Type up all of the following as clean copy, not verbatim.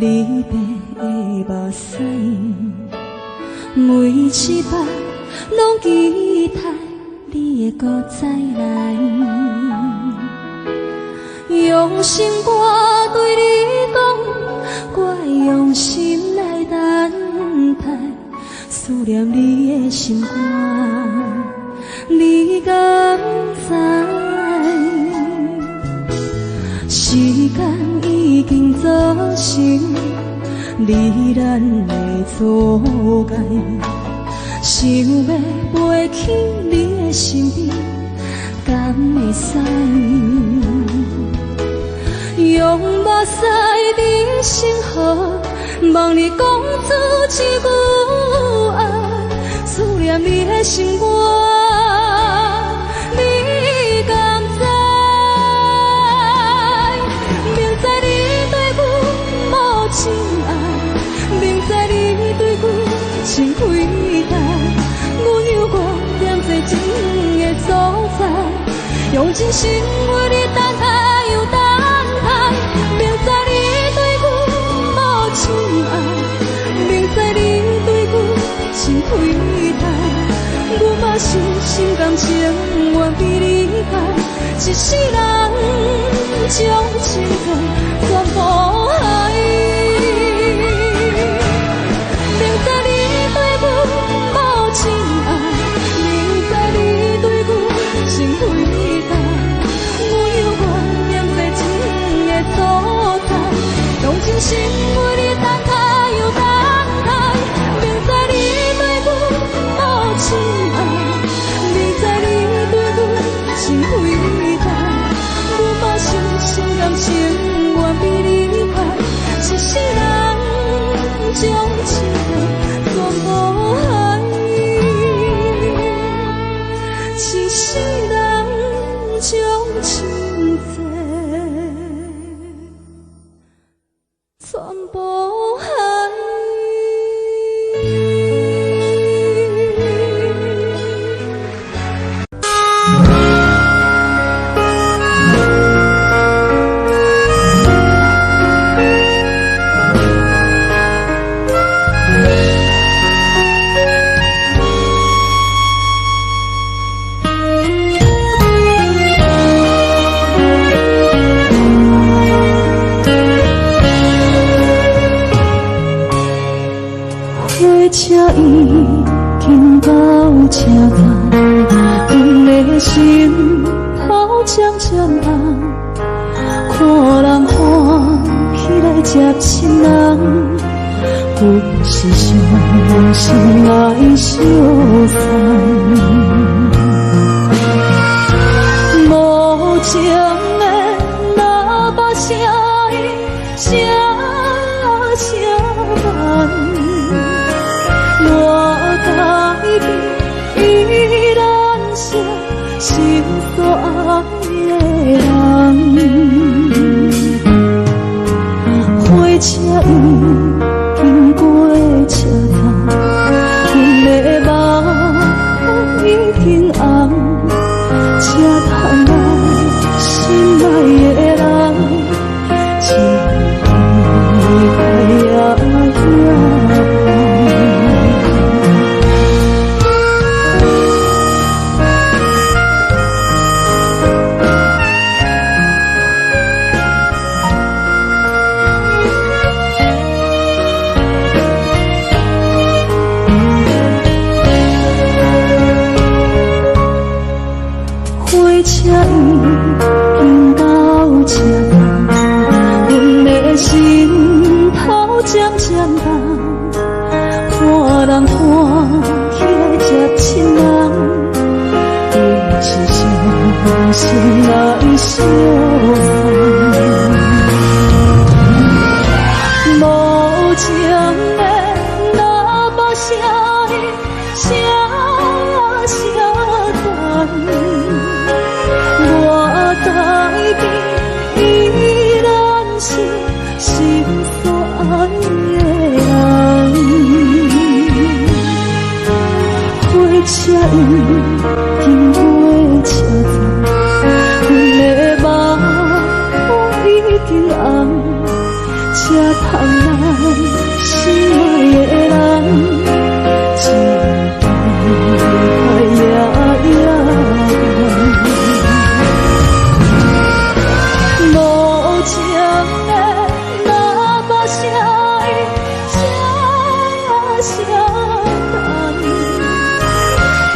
你白的目屎，每一摆拢期待你会搁再来。用心我对你讲，我会用心来等待，思念你的心肝，你敢知？时间已经造成你咱的阻碍，想要飞去你的身边，敢会使？用目屎你心河，望你讲出一句爱，思念你的心肝，你敢知？明知你对阮无情爱，明知你对阮心亏待，阮犹原踮在情的所在，用真心为你等待又等待。明知你对阮无情爱，明知你对阮心亏待，阮嘛是心甘情愿被你爱，一世人将情债全部还。明知你对阮无情爱，明知你对阮心亏待，阮犹原踮在情的所在，用真心为你等待又等待。明知你对阮无情爱，明知你对阮心亏待，阮嘛是心甘情愿被你爱，一世人将情债全部还，一世人将情债全部还。车已经到车站，阮的心头渐渐红，看人欢喜来接亲人，阮是伤心爱相送。无情的那把声音，声慢。我改变依然是心所爱的人，火车已经过车站，阮的目已经红，才盼来心爱的人，一回车已经到车站，阮的心头渐渐重，看人欢喜来接亲人，阮是伤心来相送。无情的那把声音，声淡。我改变依然是心所爱的人，火车已经过车站，阮的目已经红，车捧咱心爱的人，一段快也无情的那把声音，声声等，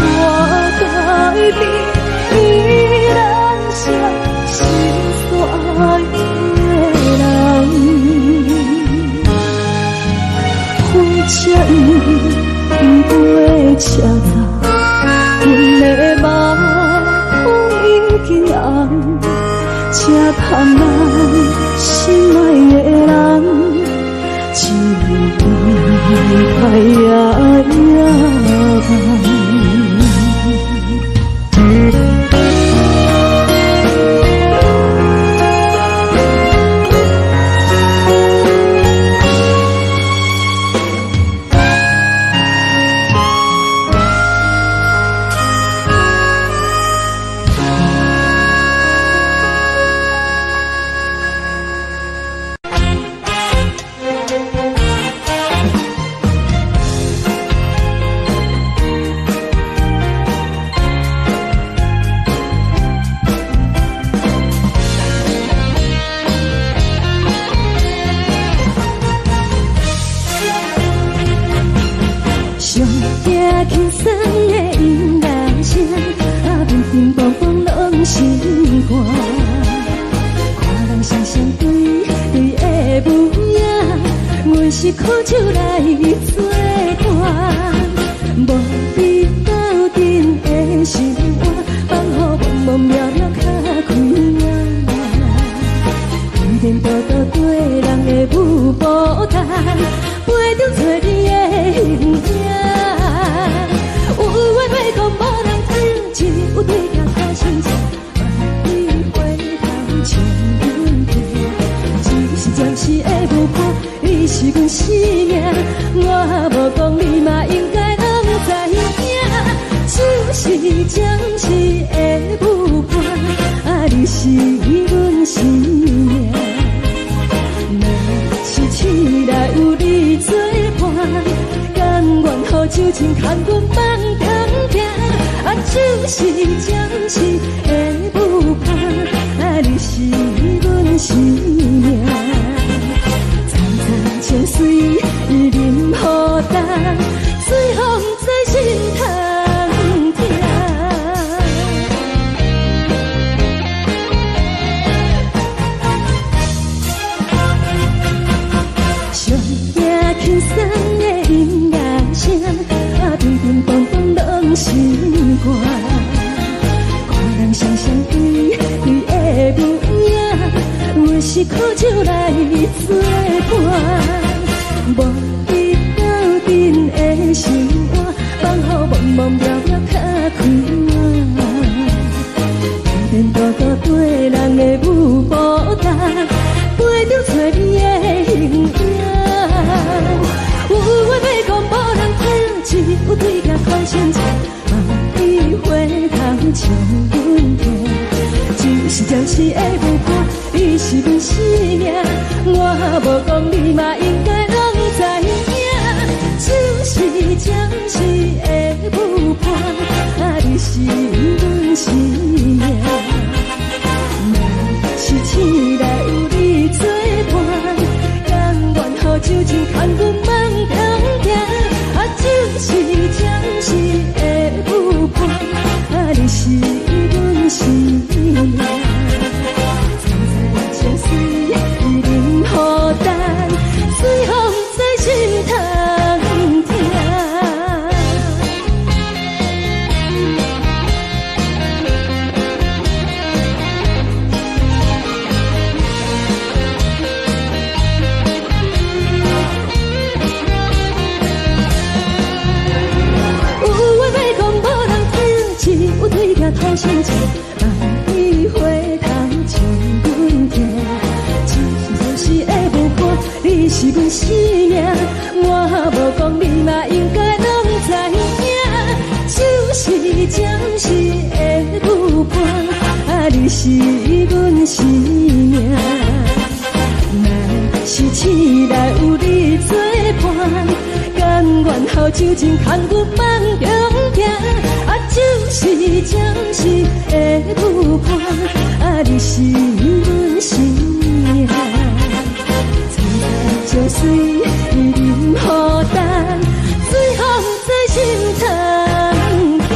我改变依然像心所爱的人，花车伊飞车走，阮的目已经红。才捧咱心爱的人，一段快也梦。轻松的音乐声，乒乒乓乓拢心肝。看人双双对的舞影，阮是苦手来作伴。无你斗阵的生活，放予茫茫渺渺较快乐。颠颠倒倒对人的舞步弹，陪着找你的形影。讲无人知，只有对镜看心情。万里回头像阮家，只是暂时的舞伴，你是阮生命。我无讲你嘛应该拢知影，就是暂时的舞伴，你是阮生命。若是醒来有你作伴，甘愿予酒精牵阮放通行。就是暂时的舞伴，你是阮生命。层层情水已淋雨淡，随风在心头听。上听轻松的音乐声，乒乒乓乓拢心肝。看人双双对的舞影，阮是苦手来作伴。无你斗阵的生活，放予茫茫渺渺较快乐。颠颠倒倒对人的舞步弹，陪着找你的形影。有话要讲无人知，只有对镜看心情。你回头像阮家，就是暂时的舞伴，你是阮生命。我无讲你嘛应该拢知影，就是暂时的舞伴，你是阮生命。若是醒来有你作伴，甘愿予酒精牵阮放通行。就是暂时的舞伴，你是阮生命。层层情水已淋雨淡，随风在心头听。讨心情，万里回头像阮家，就是的舞伴，你是阮生命。我无讲你嘛应该拢知影，就是暂时的舞伴，你是阮生命。若是醒来像真空阮梦中行，啊，就是暂时的有伴，啊，你是阮生命。青菜椒水，你任何等，水风在心肠行。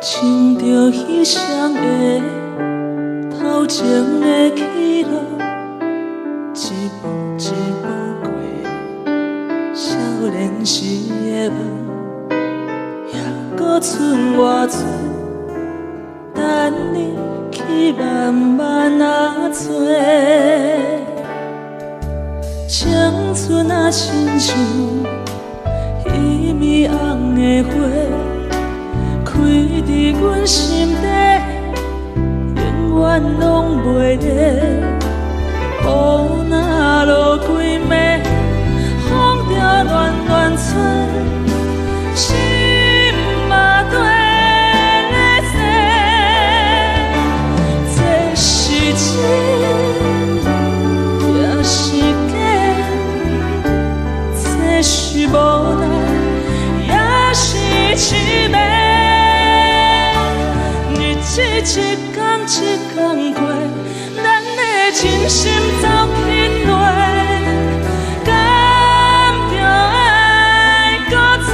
唱着彼双的头前的起落，一步一步过少年时的梦，还搁剩偌多等你去慢慢啊找。青春啊，亲像一米红的花。开伫阮心底，永远拢袂离。雨若落几暝，风着乱乱吹，心嘛跟咧碎。这是真也是假，这是无奈也是凄美。一天一天过，咱的真心走去地，敢着爱搁多？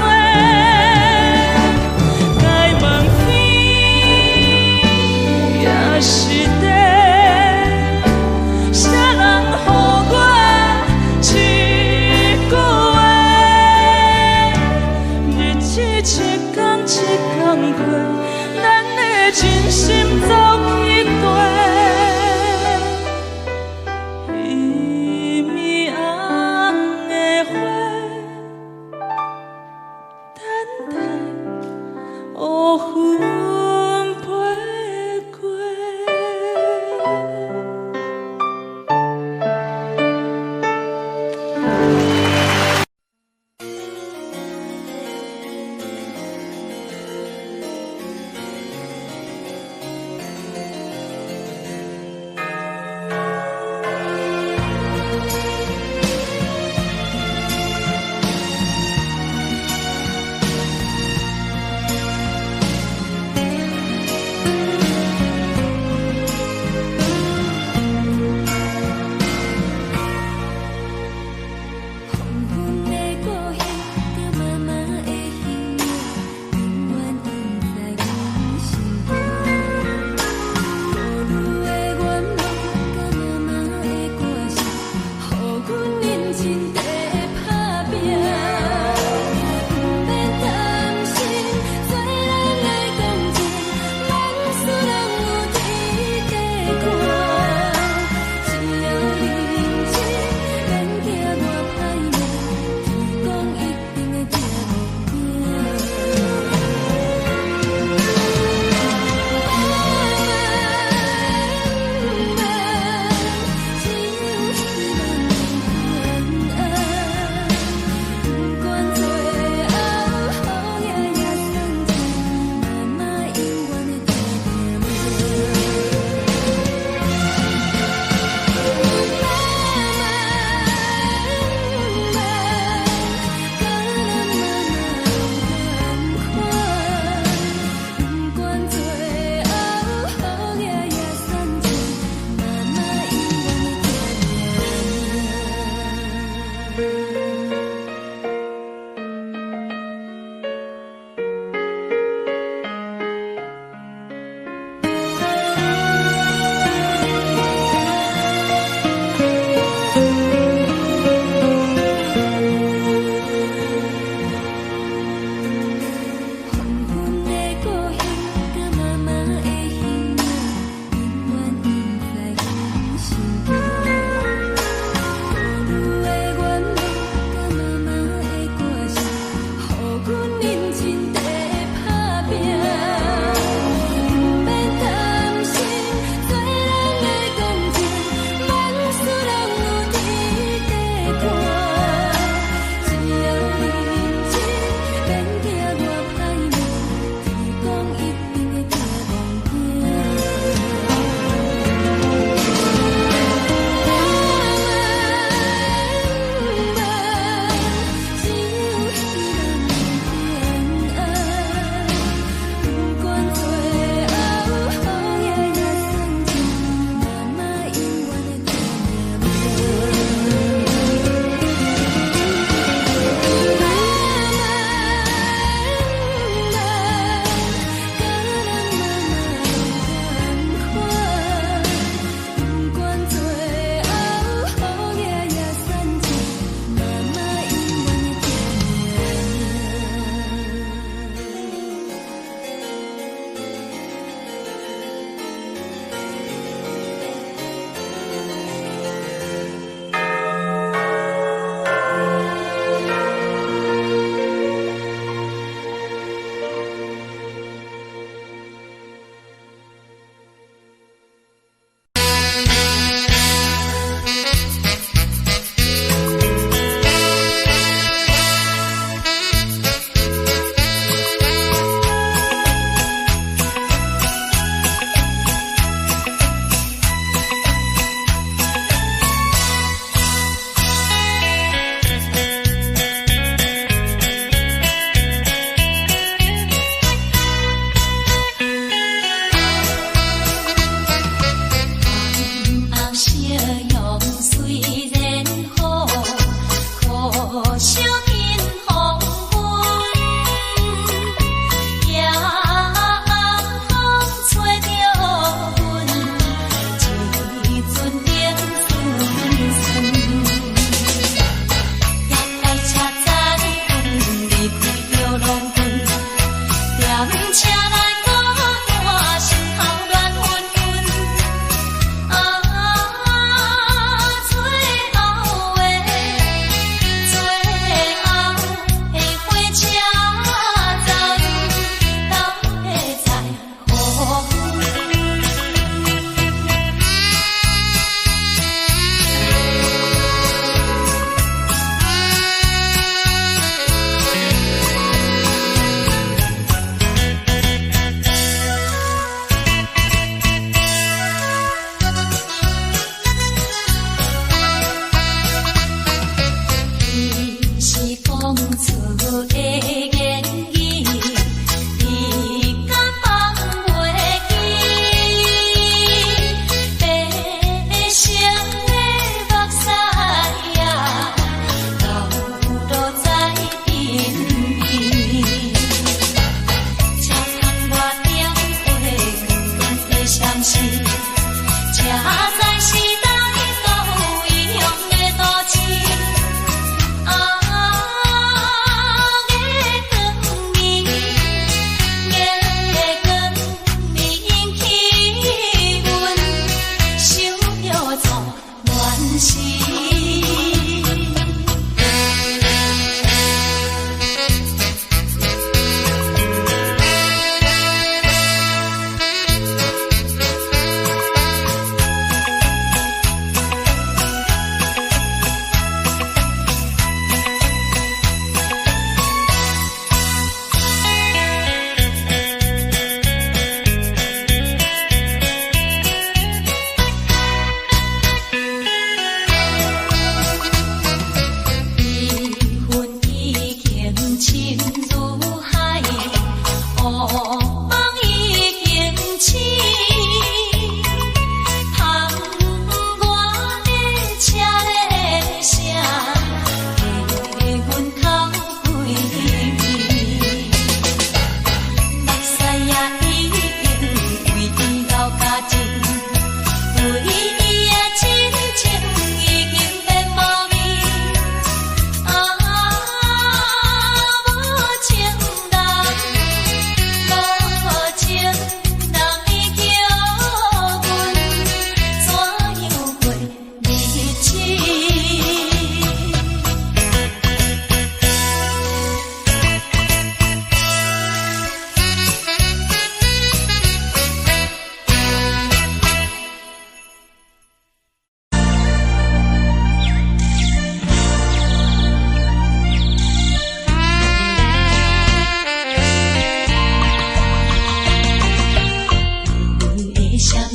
该问天也是地，啥人予我一句话？日子一天一天过。真心走去地，一米红的花，等待乌云飞过。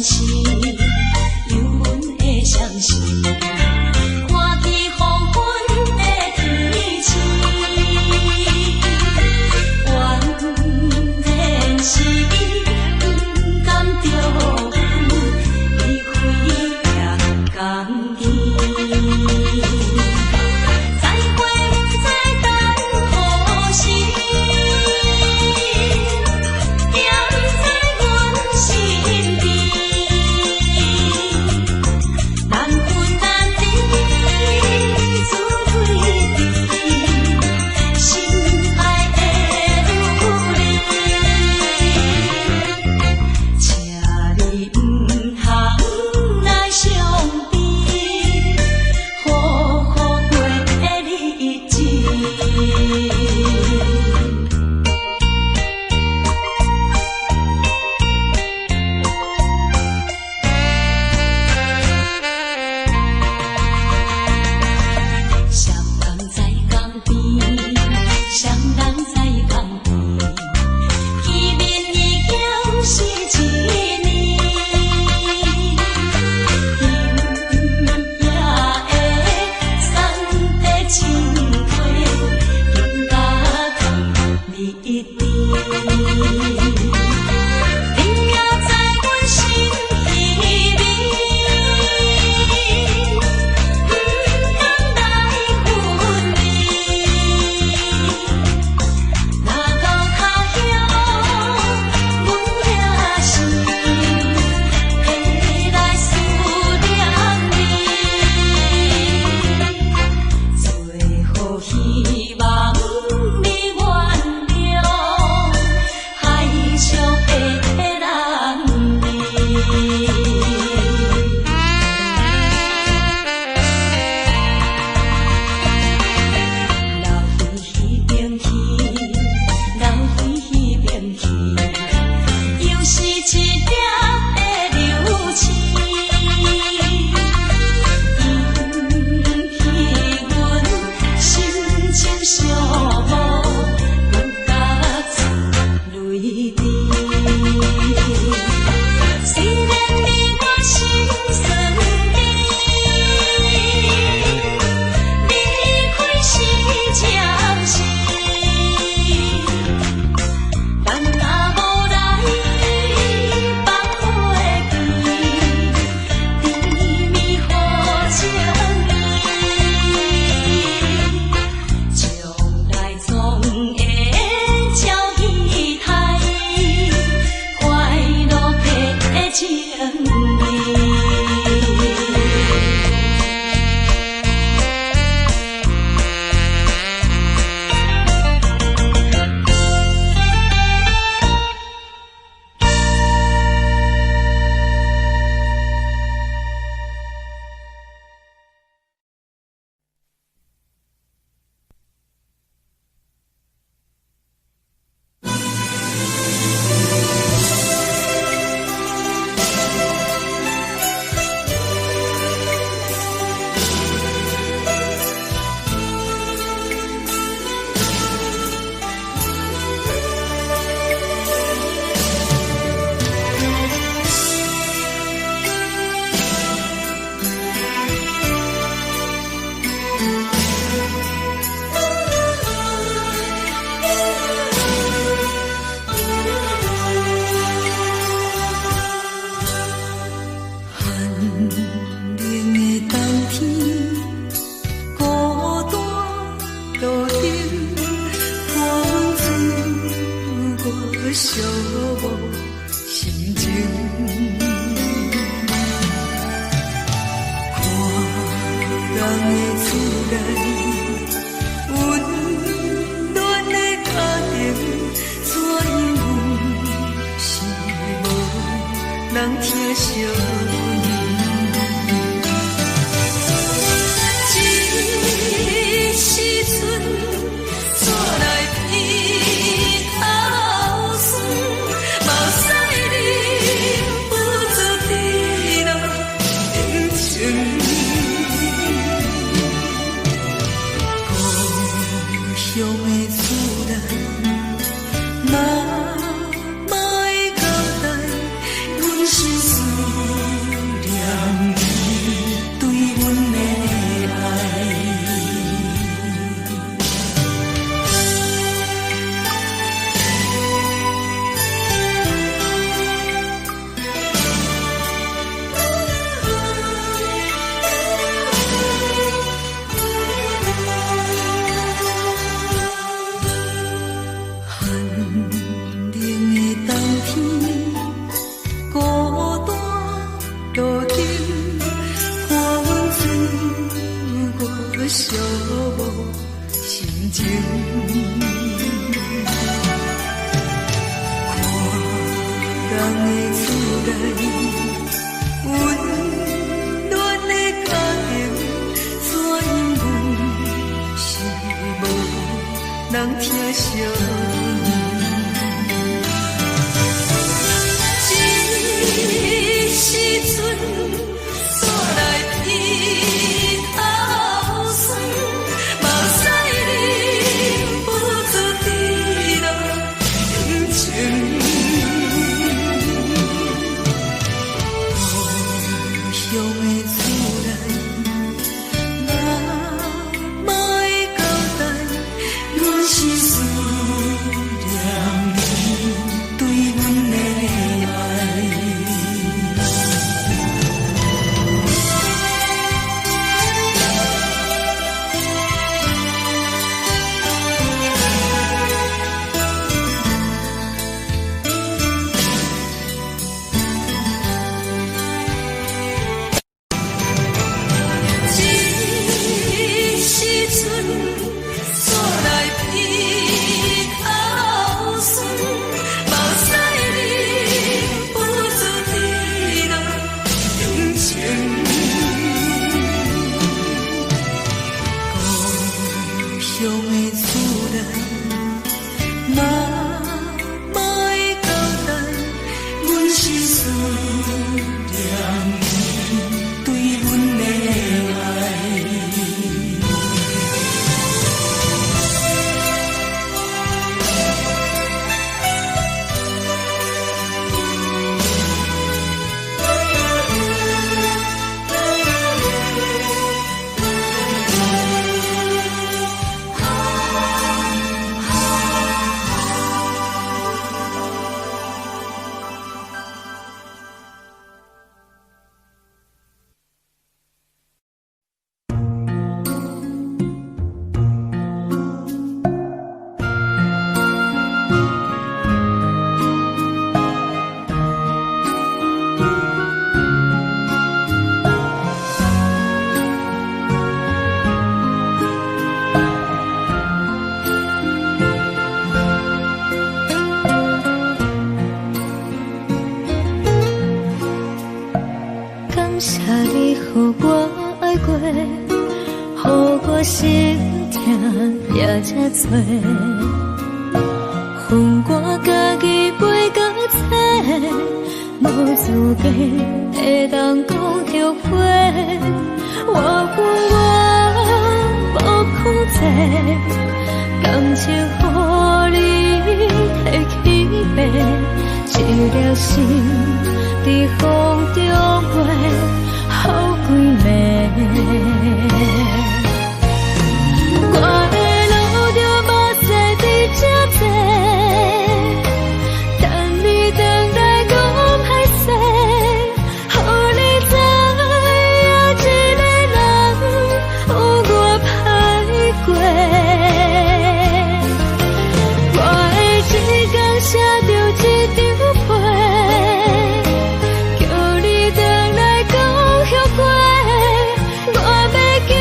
是有阮的相思，看起黄昏的天星，原然是伊不甘着阮离开夜江边。再会不再等何时，踮在阮身边。难分难离，自归地，心爱的女儿，请你不通来相逼，好好过日子。双人在江边，双人在江边，见面已经是一年。今夜的山的青花，应该看你一边。你也在阮心里面，不敢来分离。若到他乡，阮也是会来思念你。最后希望你原谅海上的人儿。流回迄边去，流回迄边去，又是一粒的流星，引起阮心情伤无，阮甲出泪滴。虽然你我心酸甜，离开是暂时，但若无来放花期，甜蜜好情意，将来总会照仪态，快乐的情意。莫会交代，阮心事。温暖的家庭，怎因阮是无人疼惜？这时阵煞来伊头酸，目屎忍不住滴落眼睛。乡的厝内，哪莫会交代，阮是思念你对阮的爱。心痛也这多，恨我家己背到切，无资格会当讲后悔。我恨我无负责，感情予你提起白，一粒心在风中飞，好几暝。我的路就目屎在这多，等你回来讲歹势，予你知影一个人有我歹过。我的一天写着一张被，叫你回来讲后悔。我要叫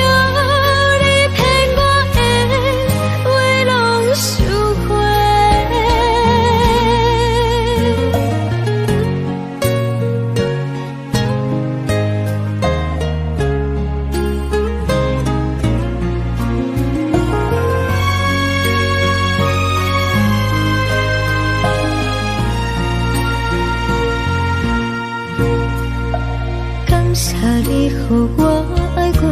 你予我爱过，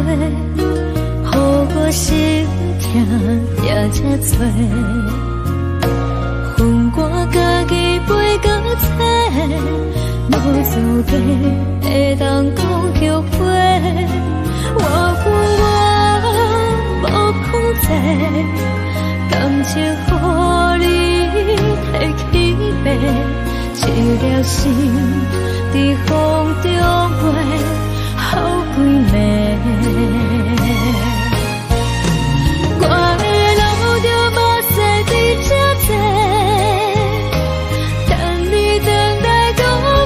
予我心痛也这多，恨我家己背到切，无资格会当讲后悔。我恨我无负责，感情予你提起白，一粒心在风中飞。好几暝，我的路就目屎在这多，等你回来讲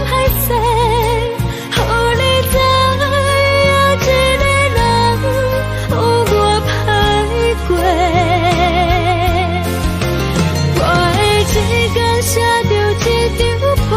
歹势，予你知影一个人有我歹过。我的一天写着一张被。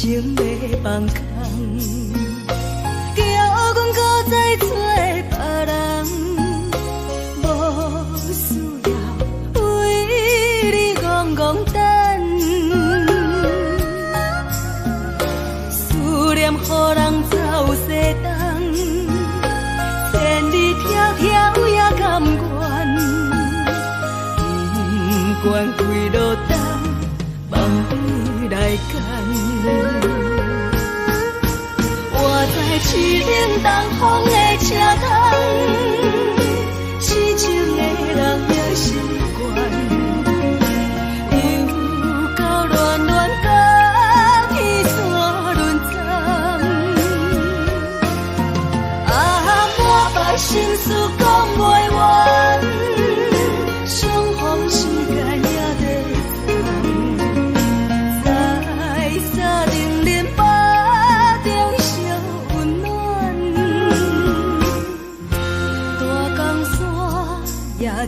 情要放空，叫阮搁再做别人，无需要为你戆戆等。思念予人走西东，千里迢迢也甘愿，不管几落冬。梦里来干，我在市顶东风的车窗，痴情的人也习惯，又到暖暖甲天山轮站，啊，满腹心事讲袂完，相逢时间也在。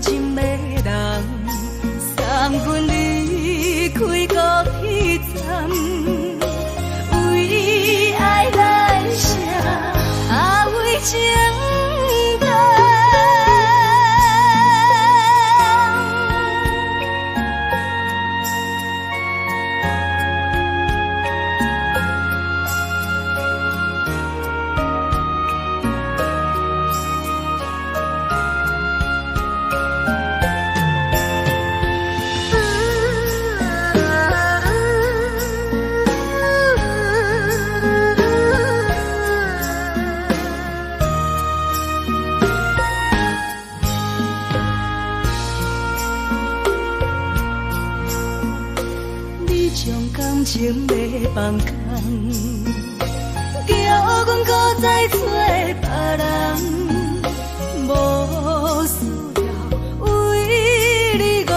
真要人送阮离开高铁站，为爱来写啊为情长。情要放空，叫阮搁再做别人，无需要为你戆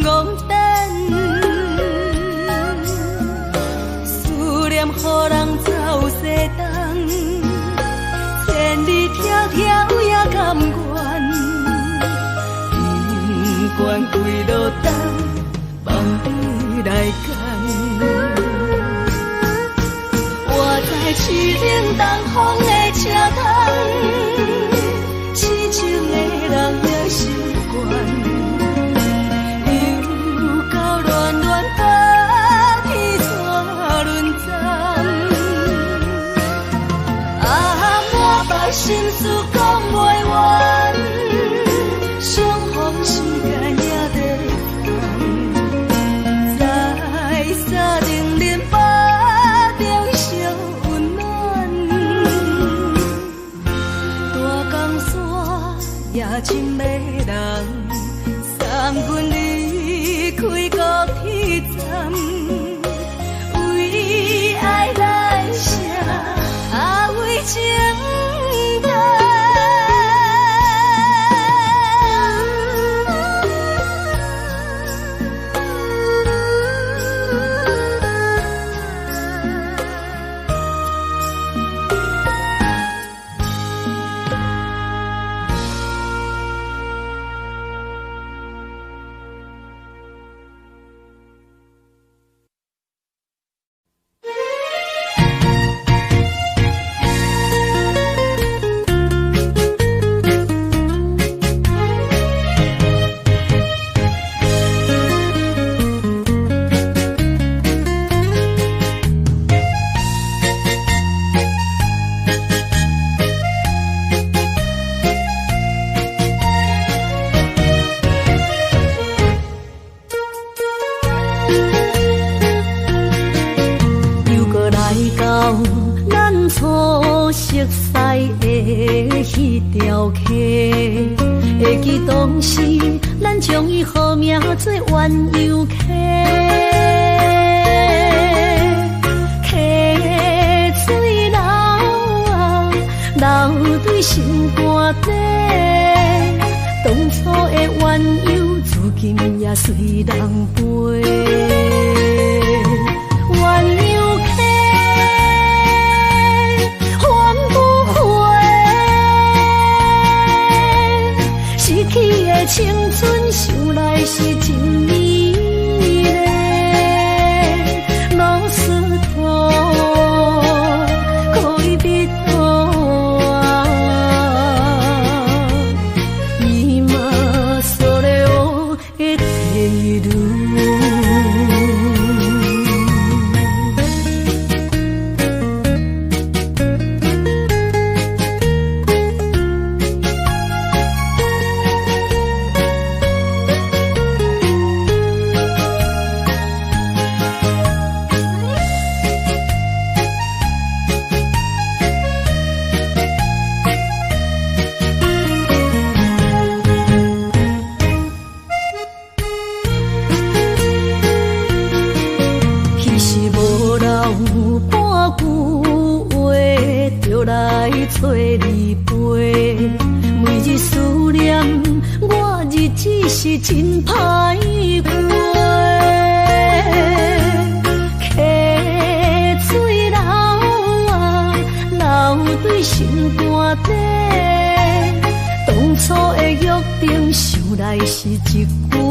戆等。思念予人走西东，千里迢迢也甘愿，不管几落冬，梦里来干。市顶东风的车窗，痴情的人也习惯，又到暖暖甲天山轮站，啊，满腹心事讲袂完，相逢时间也在等，在沙顶林巴。也真要人送阮离开高铁站，为爱来写啊为情长。会记当时，咱将伊号名做鸳鸯溪，溪水流啊，流对心肝底。当初的鸳鸯，至今也随人陪。鸳鸯溪，翻不回。逝去的青春，想来是真美丽。老师头，就来找你陪。每日思念，我日子是真歹过。溪水流啊，流对心肝底。当初的约定，想来是一句话。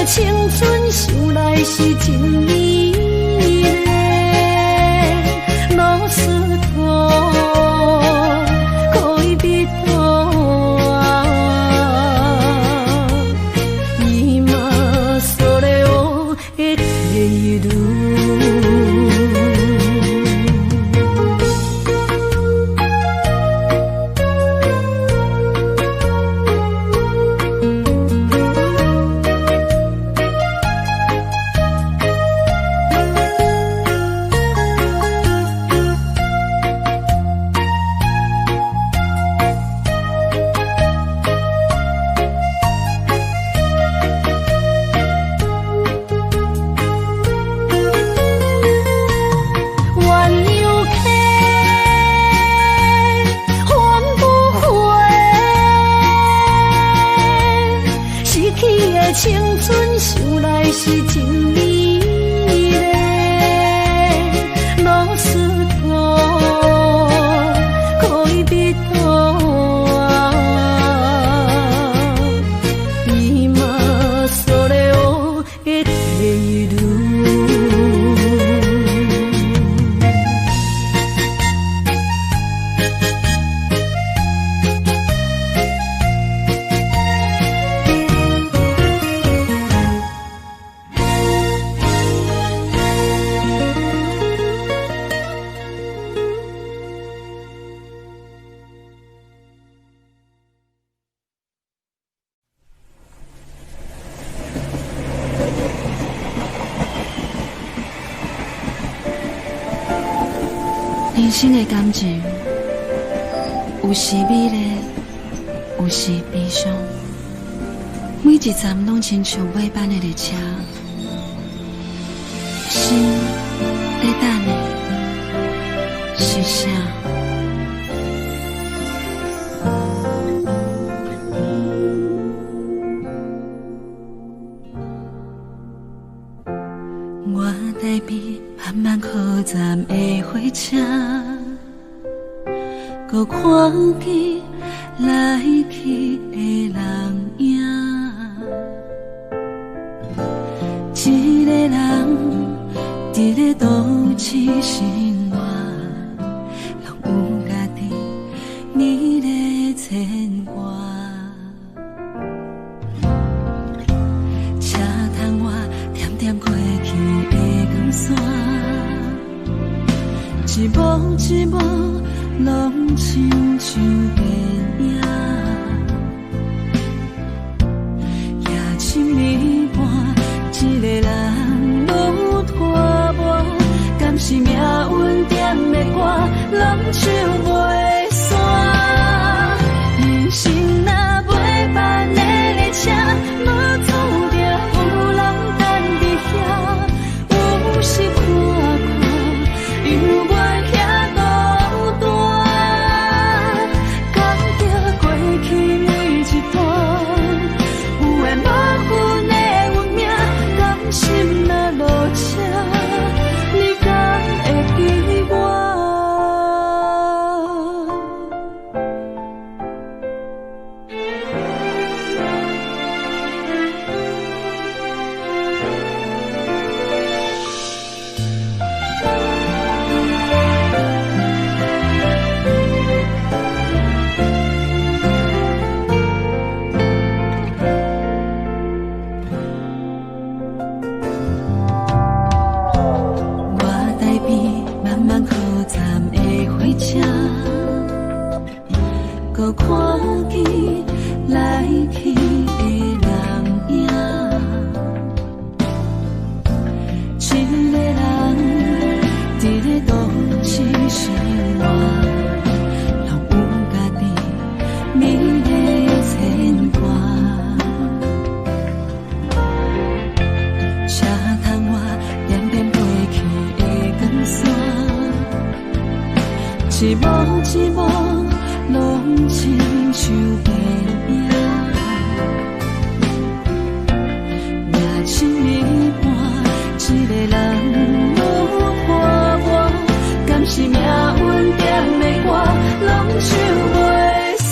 青春想来是真美丽，老师徒可以比多啊，伊嘛所咧我的地路。青春想来是真美丽，老师徒可以比多啊，伊嘛所咧我的地路。人生的感情，有时美丽，有时悲伤。每一站拢亲像尾班的列车，心在等的是啥？我台边慢慢靠站的火车，搁看见来去的人影。一个人伫咧都市生活，拢有家己你咧牵挂。车窗外点点过去的光线，一幕一幕拢亲像电影。夜深暝半，一个人愈拖磨，敢是命运点的歌，人唱袂散。人生若尾班的列车，无注定有人等伫遐，有时看看，犹原遐孤单，感着过去每一段，有缘无份的运命，甘心若落车，你敢会记我？搁看见来去的人影，一个人伫咧都市生活，拢有家己美丽的像白影，夜深暝半，一个人愈拖磨，敢是命运点的歌，拢唱袂煞。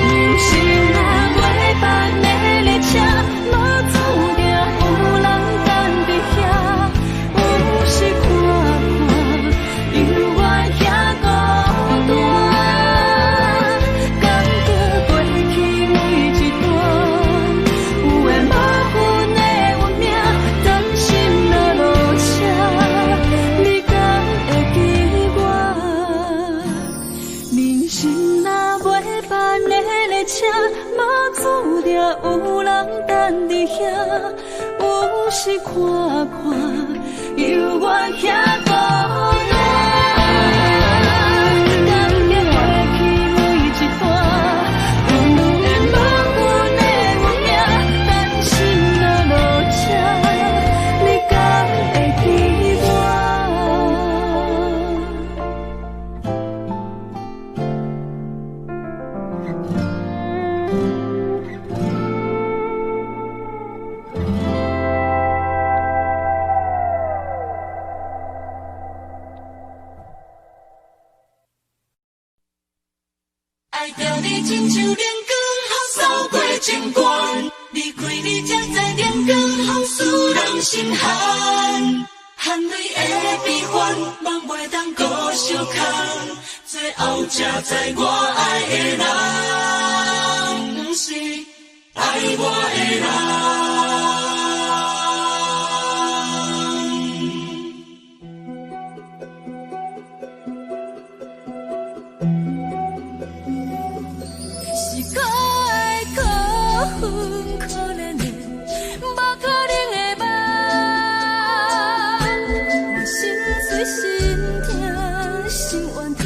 人生若袂办的列车，无注定有人等伫遐，有时看看，犹原遐孤单，感觉过去每一段，有缘无份的运命，甘心落落车，你敢会记我？人生若袂办的列车，无注定有人等伫遐，有时看看，犹原遐孤单。感觉过去每一段，有缘无份的运命，甘心落落车，你敢会记我？爱着你亲像阳光，扫过情关。离开你才知阳光风使人心寒。含泪的悲欢，望袂当搁相牵。最后才知我爱的人，不是爱我的人。是可爱可恨可怜的，无可能的梦。我心碎心痛心怨叹，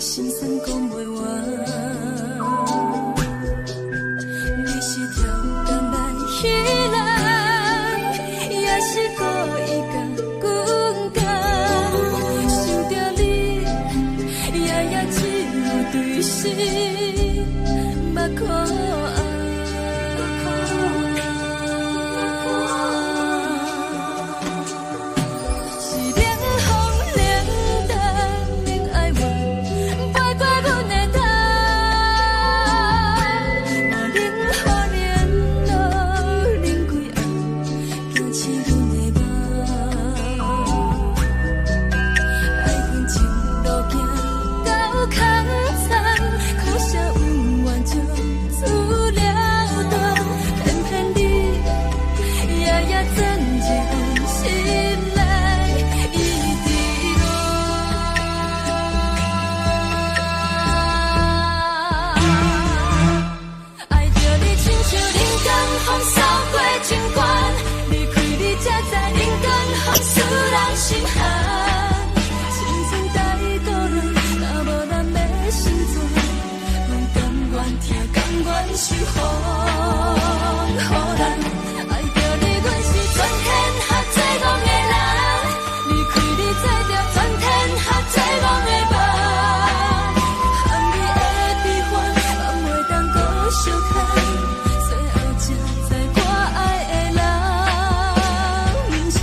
心酸讲袂完。你是条工来彼人，也是故意甲阮讲，想着你，夜夜只有对视。目眶红，是冷风冷淡冷爱我，飞过阮的头，若冷雨连落冷几暗，惊醒阮的梦。爱恨情路行到空残，可惜有缘就自了断，偏偏你夜夜钻入阮心内，一直落。爱着你亲像人间风扫过情关，离开你才知人间风使人心寒。青春带倒来，若无咱要生存，阮甘愿听，甘愿受予咱。爱着你，阮是全天下最戆的人，离开你才着全天下最戆的梦。含你的悲欢，望袂当搁相牵，最后才知我爱的人，不是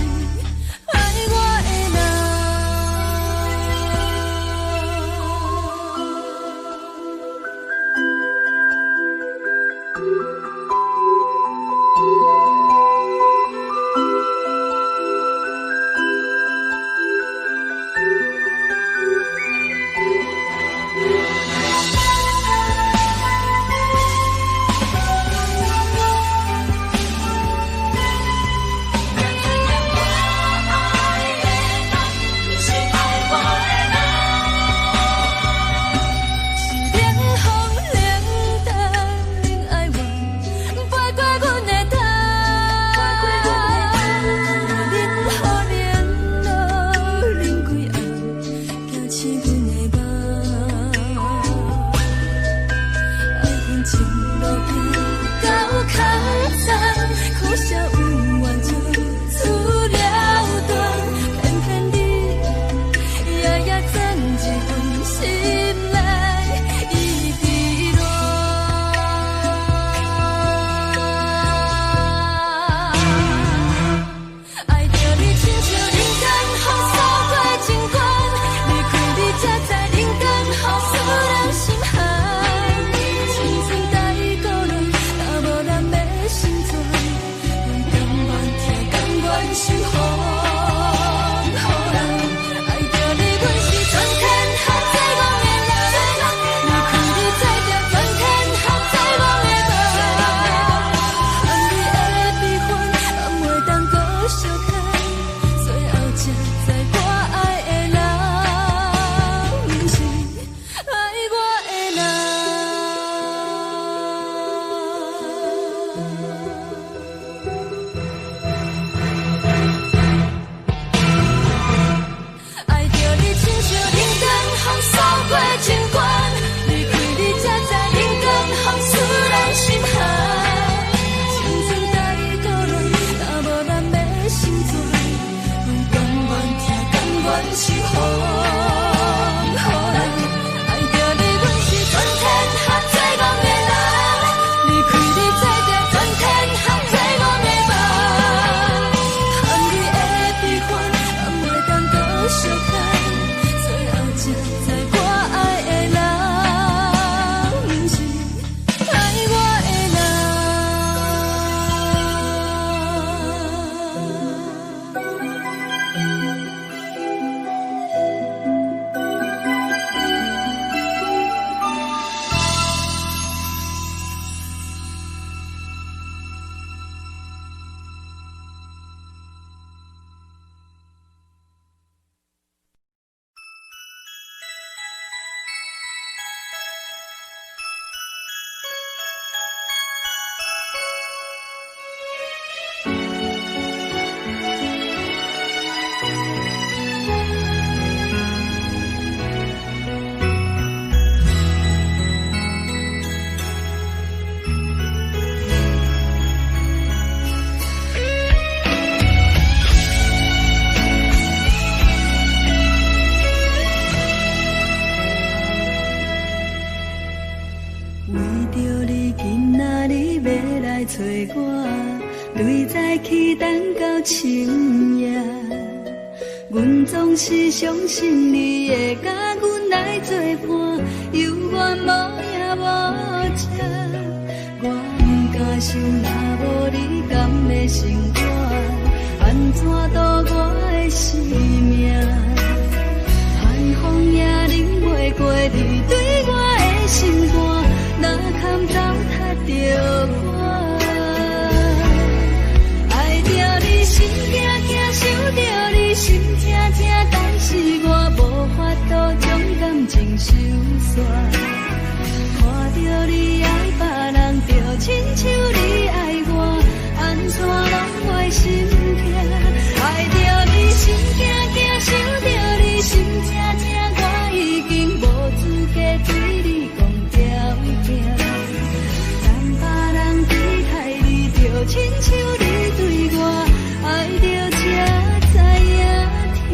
爱我的人。心内一直来找我，对早起等到深夜。阮总是相信你会甲阮来作伴，犹原无影无迹。我不敢想，若无你甘会生活，安怎度我的生命？寒风也忍袂过你对我的心肝，哪堪糟蹋着我？爱着你心惊惊，想着你心痛痛，但是我无法度将感情收煞。看着你爱别人，就亲像你爱我，安怎拢会心痛？爱着你心惊惊，想着你心痛痛，我已经无资格对你讲条件。等别人离开你，就亲像你对我爱着才知影痛。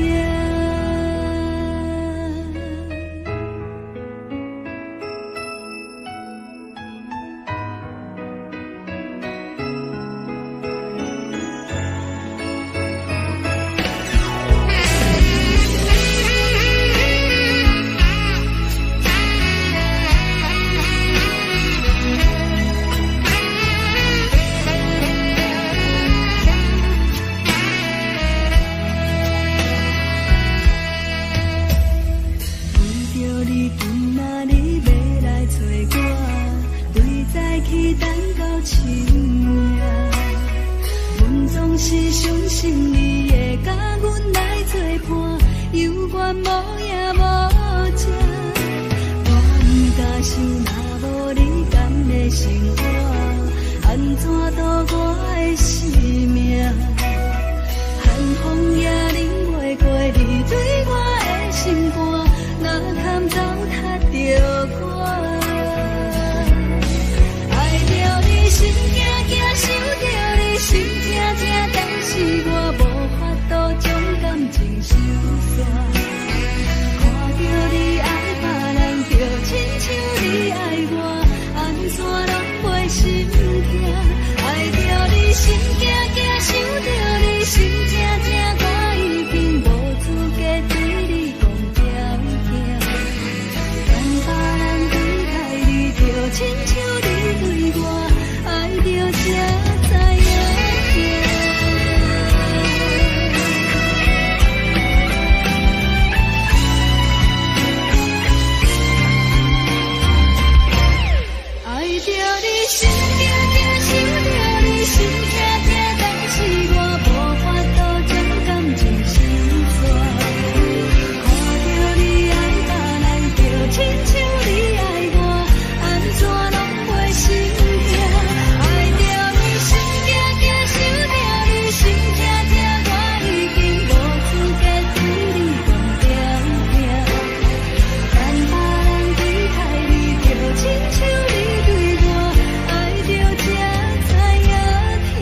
是相信你会甲阮来作伴，犹原无影无迹。我不敢想，若无你甘会生活，安怎度我的生命？寒风也忍袂过你对我的心肝，哪堪糟蹋着我？爱着你心惊惊，想着你心痛痛，但是我无法度将感情收煞。看着你爱别人，就亲像你爱我，安怎拢袂心痛？爱着你心惊惊，想着你心痛痛，我已经无资格对你讲条件。等别人离开你，就亲像你对我爱着才知影痛。爱着你心惊惊，想着你心痛痛，但是我无法度将感情收煞。看着你爱别人，就亲像你爱我，安怎拢袂心痛？爱着你心惊惊，想着你心痛痛，我已经无资格对你讲条件。等别人离开你，就亲像你对我爱着才知影痛。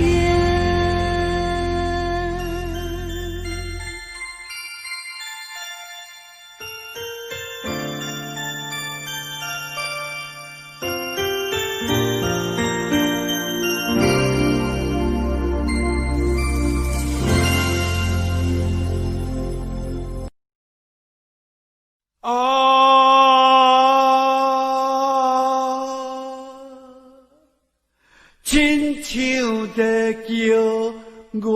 亲像在叫我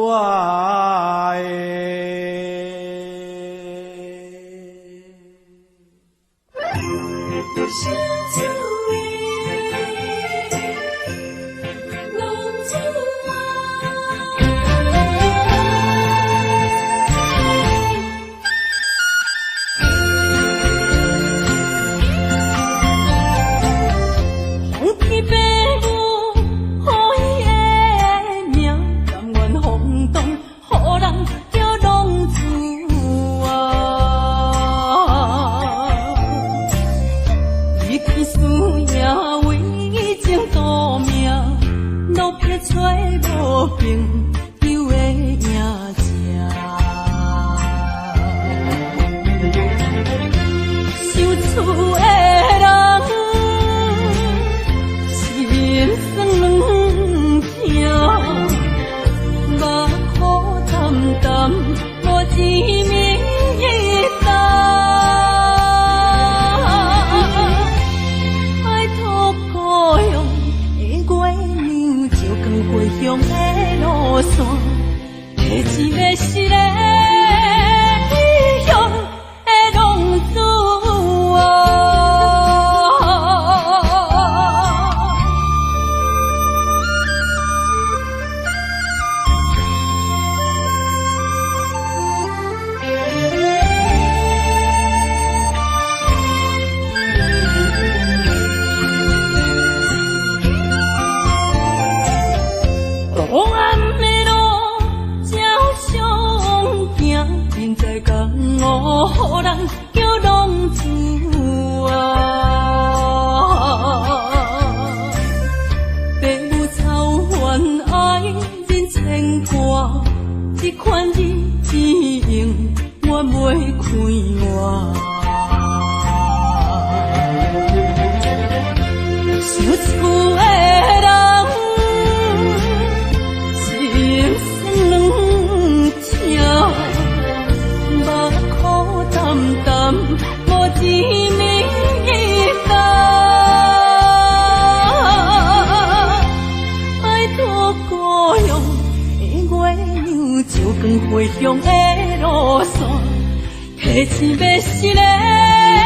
钱要是个英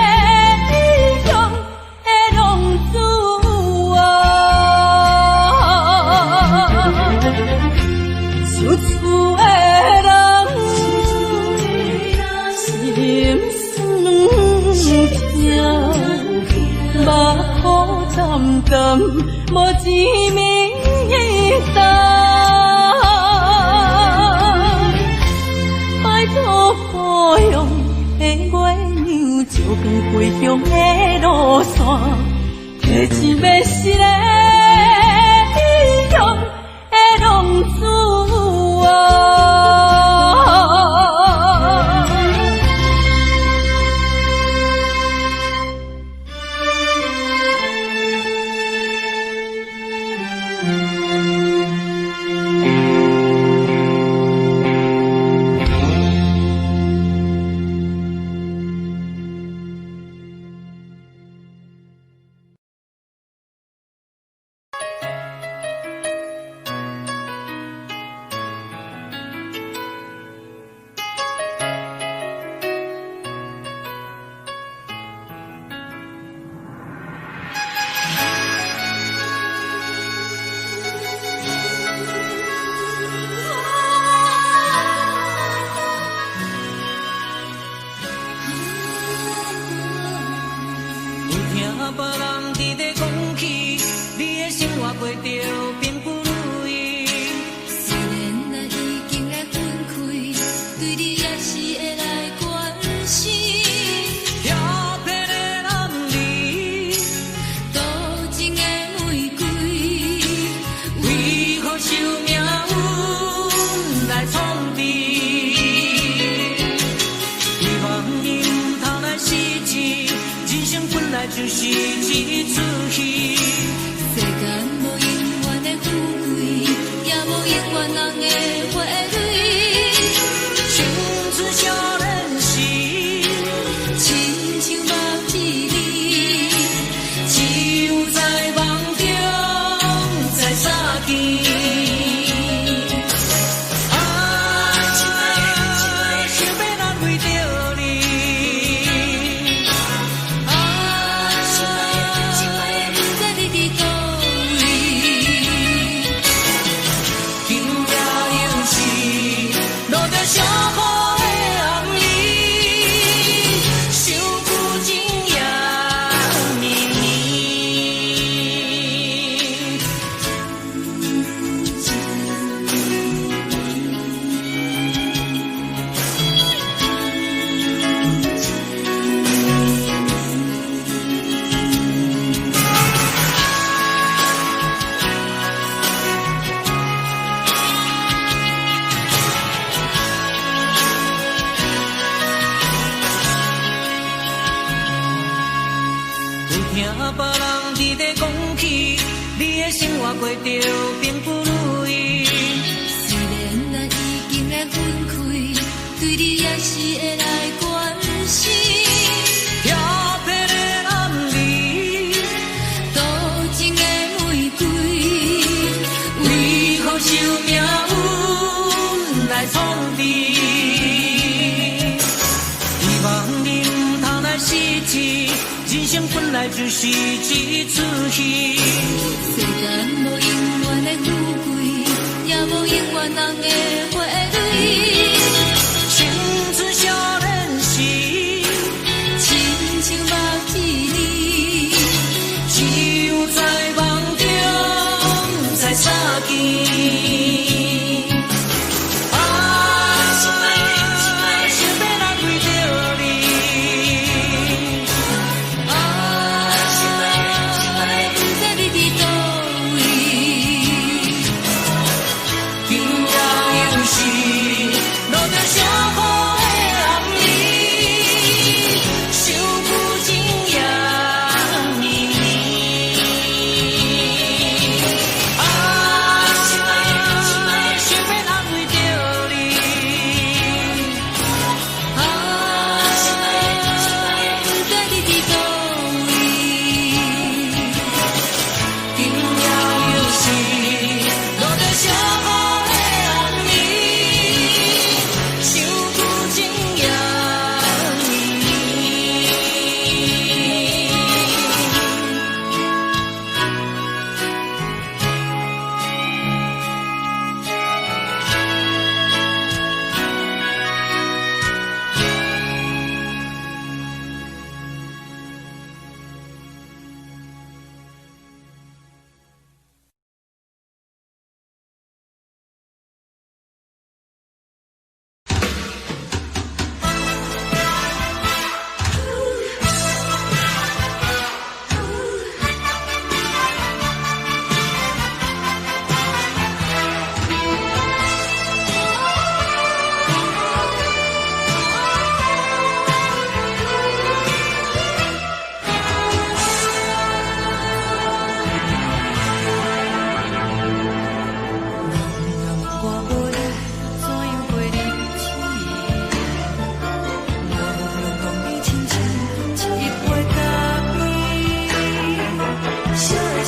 雄的浪子受厝的人心酸痛，目眶淡淡无一面的拜托保佑的月亮照光归乡的路线，提钱要是个英雄的浪子就是一出戏，世间无永远的富贵，也无永远人的花蕊。青春少年时，亲像目一字，只有在梦中才相见。过着并不如意，虽然咱已经来分开，对你也是会来关心。漂泊的男儿，多情的玫瑰，为何受命运来创治？希望你唔通来失志，人生本来就是一出戏。世间无永远的富贵，也无永远人的花蕊。青春少年时，亲像目一字，只有在梦中才相见。在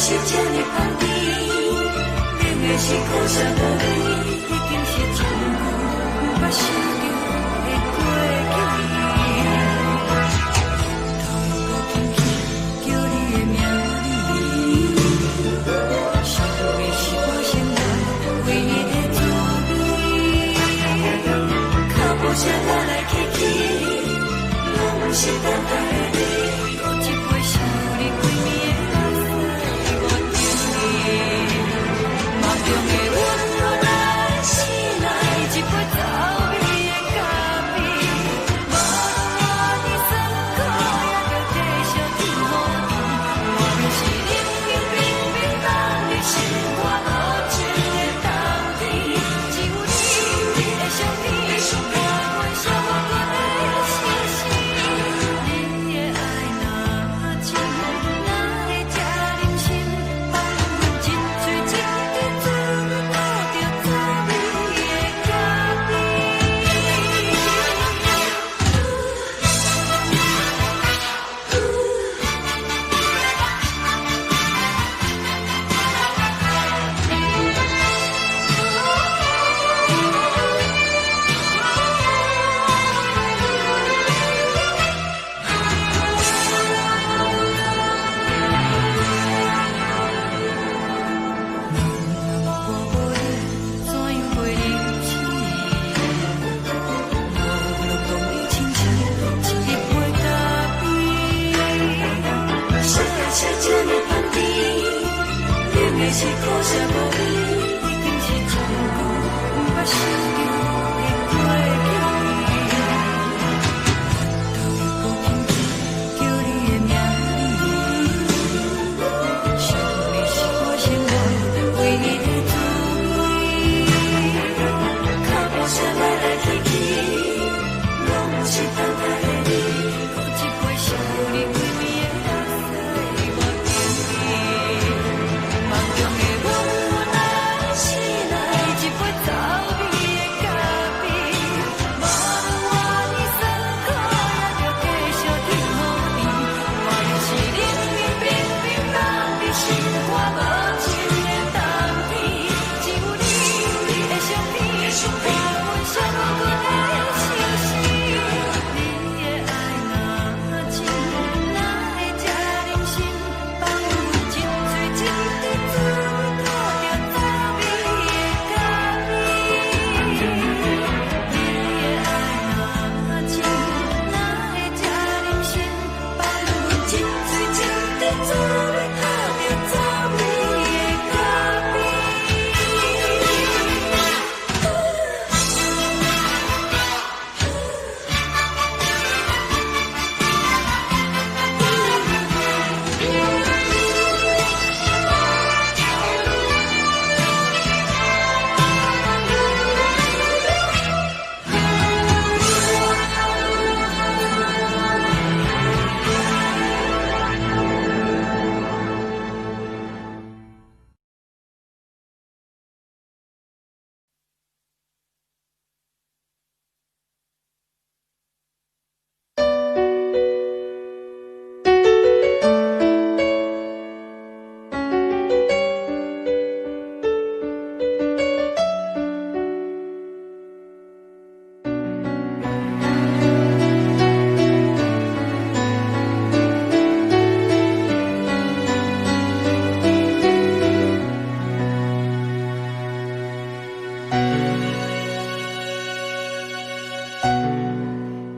是这呢香甜，冷的是苦涩无味，已经是一句不捌想着的过去。头又轻轻叫你的名字，想的是我心内唯一的滋味，脚步声来来去去，拢是等待的你，有一杯想你归暝的泪水我甜。梦中的温柔来醒来，一杯走味的咖啡，无论你酸苦也着继续甜予伊。我就是冷冷冰冰放你心肝无情的冬天，只有你会想你，我阮寂寞过的心事。你的爱若真，哪会这忍心放阮一嘴一滴滋味倒着走味的咖啡？怎样袂离弃？无路讲你亲像一杯咖啡，小小这呢香甜，冷的是苦涩无味，已经是一句不捌想着的过去。头又搁轻轻叫你的名字，想你是我心内唯一的滋味，脚步声来来去去，拢是等待的你，有一杯想你归暝的泪水我甜。梦中的温柔来醒来，一杯走味的咖啡，无论我你酸苦也着继续甜予伊。我就是冷冷冰冰放伫心肝无情的冬天，只有你会想你，我阮寂寞过的心事。你的爱若真，哪会这忍心放阮一嘴一滴滋味倒着走味的咖啡？你的爱若真，哪会这忍心放阮一嘴一滴滋味倒着走味的咖啡？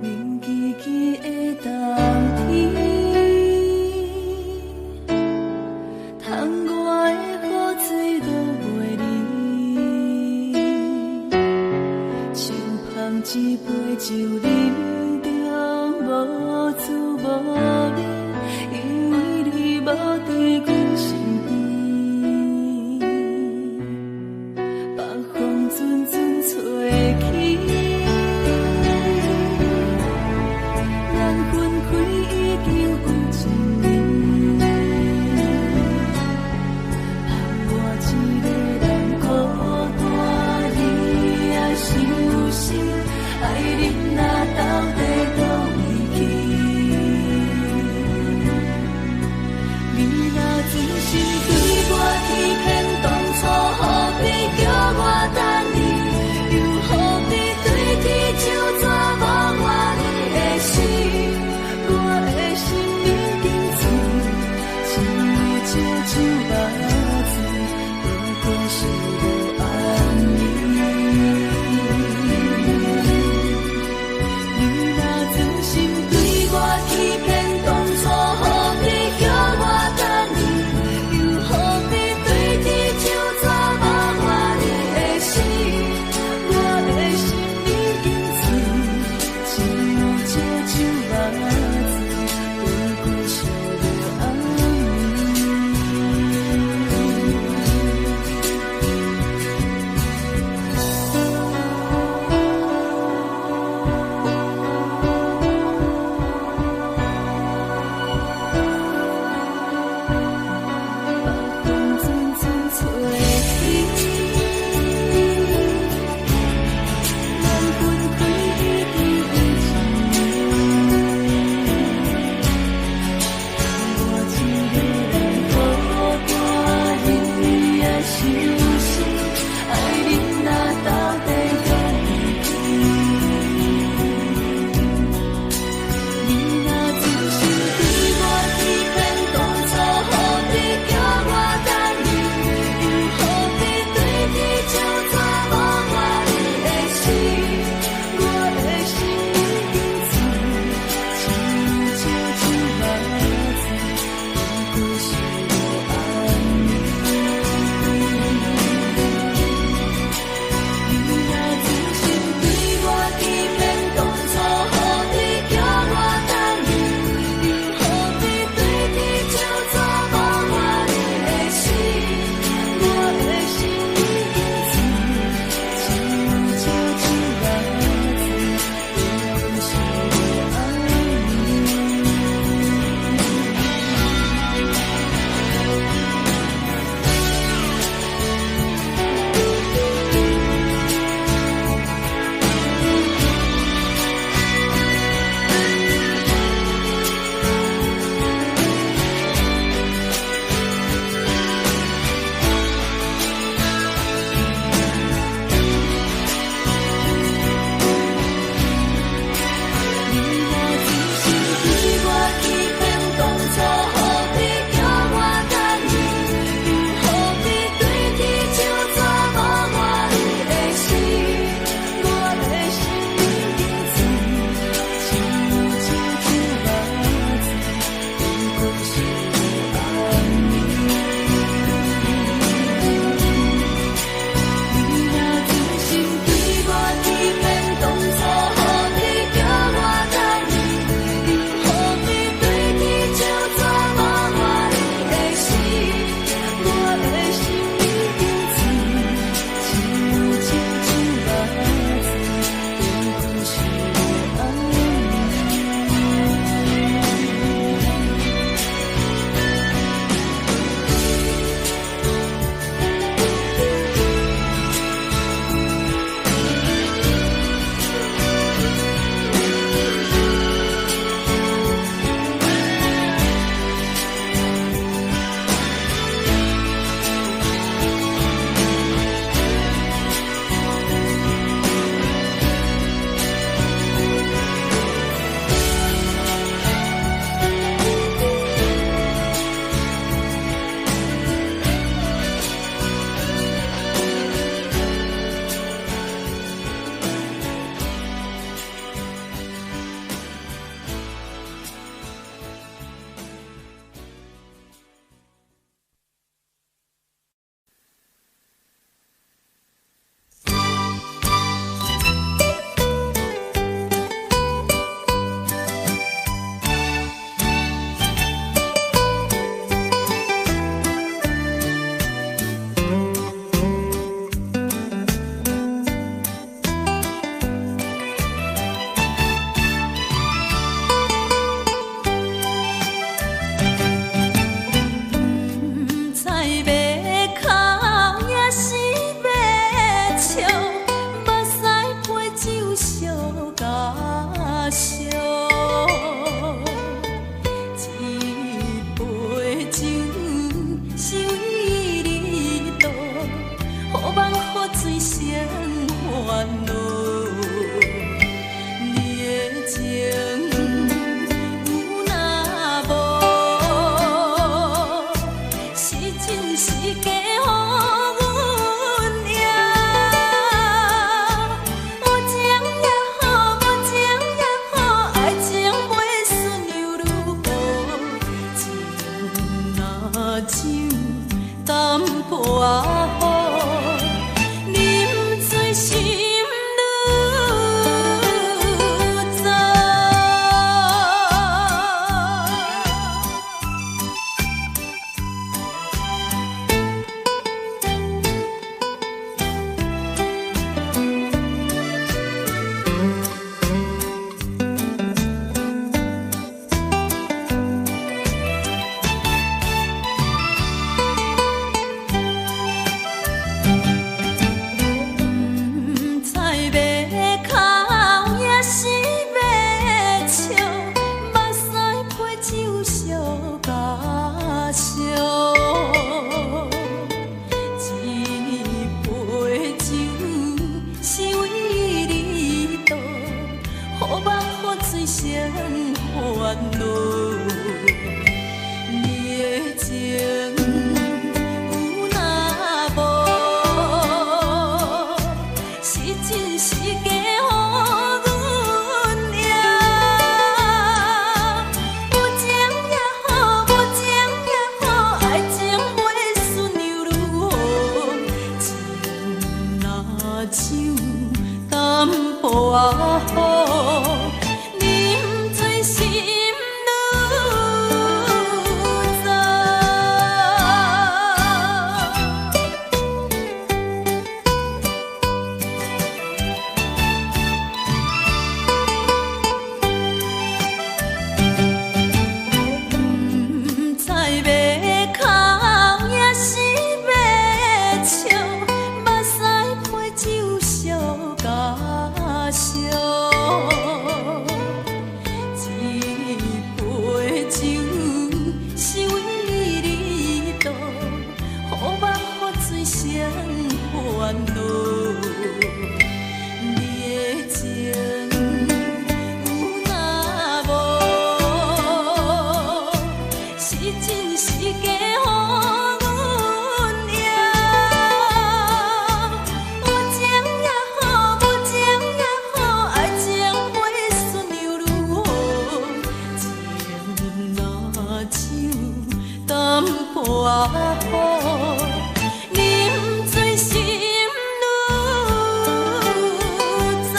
冷叽叽的冬天，窗外的雨水落袂离，像捧一杯酒饮着无滋无味，因为你无伫阮身边，北风阵阵吹起。咱分开已经有一年，盼我一个人孤单，你也伤心，爱你若到底倒位去？你若真心我淡薄仔雨，啉醉心愈早。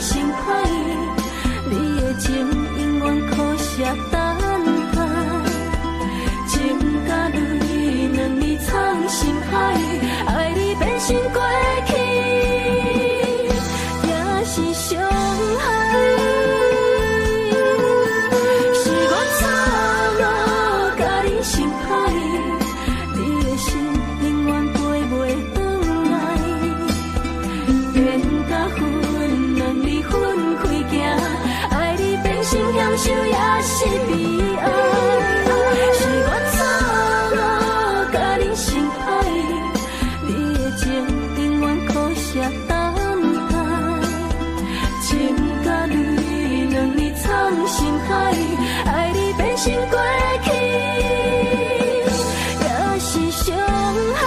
心歹，你的情永远可惜等待，情甲泪两字藏心海，爱你变成过去，也是伤害。是我错了，甲你心歹，你的心永远飞袂转来，变甲分两离分开行，爱你变成享受也是悲哀。是我错了，甲你心歹，你的情永远可惜等待，情甲泪两字藏心海，爱你变成过去，也是伤害。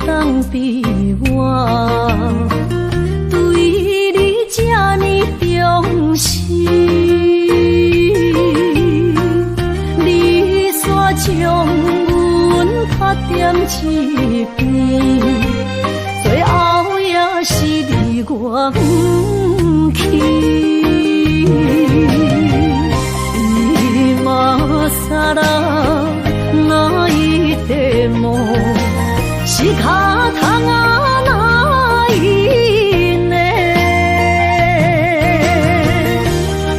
当比我对你这呢重视，你煞将阮拍点一边，最后也是离我不去。今ら泣いても仕方がないね。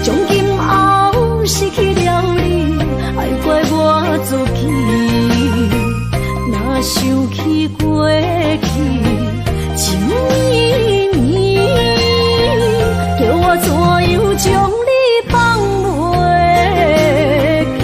从今后失去了你，爱怪我自己。若想起过去情绵绵，叫我怎样将你放袂记？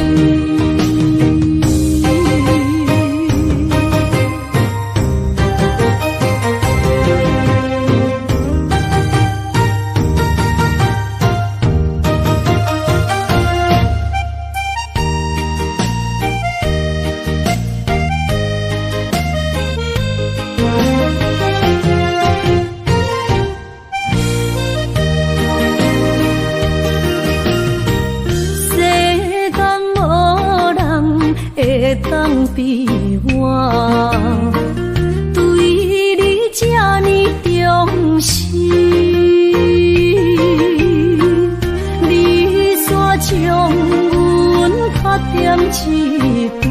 当比我对你这呢重视，你煞将阮拍点一边，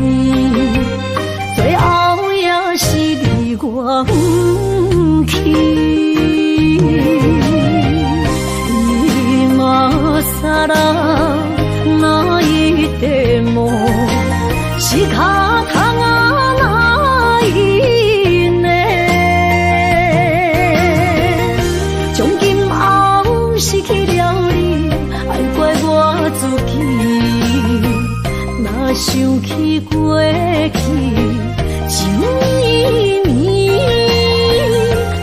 最后也是离我不去。今ら泣いても仕方がないね。从今后失去了你，爱怪我自己。若想起过去情绵绵，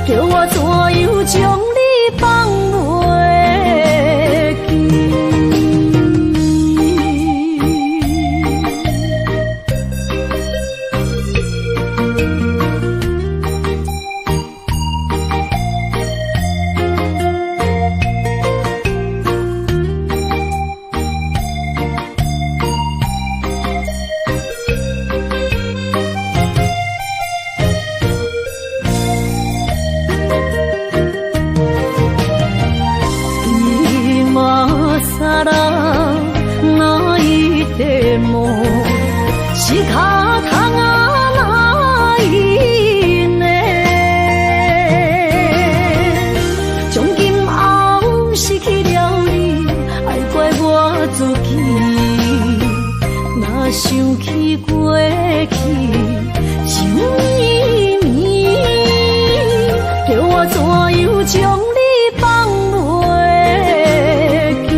叫我怎样将你放袂记？自己，若想起过去，想绵绵，叫我怎样将你放袂记？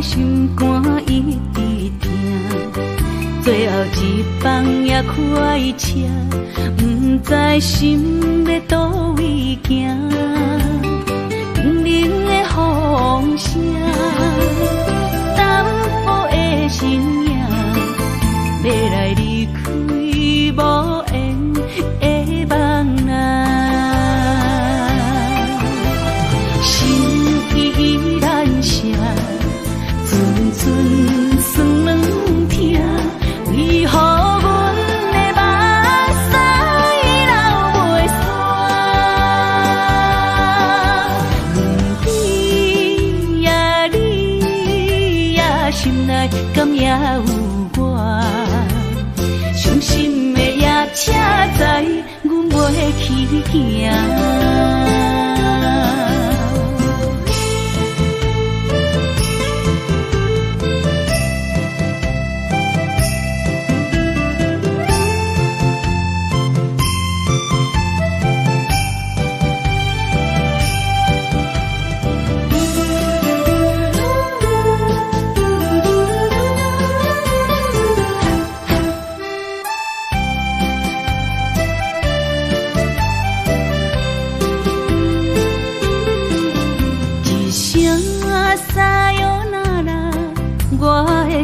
心肝一直疼，最后一放也开车，不知心要倒位行，冷冷的风声，淡薄的身影，要来离开无缘的梦啊，心依然舍。阵酸软痛，为何阮的目屎流袂煞？问你呀，你呀，心内敢也有我？伤心的夜车载，阮袂去行。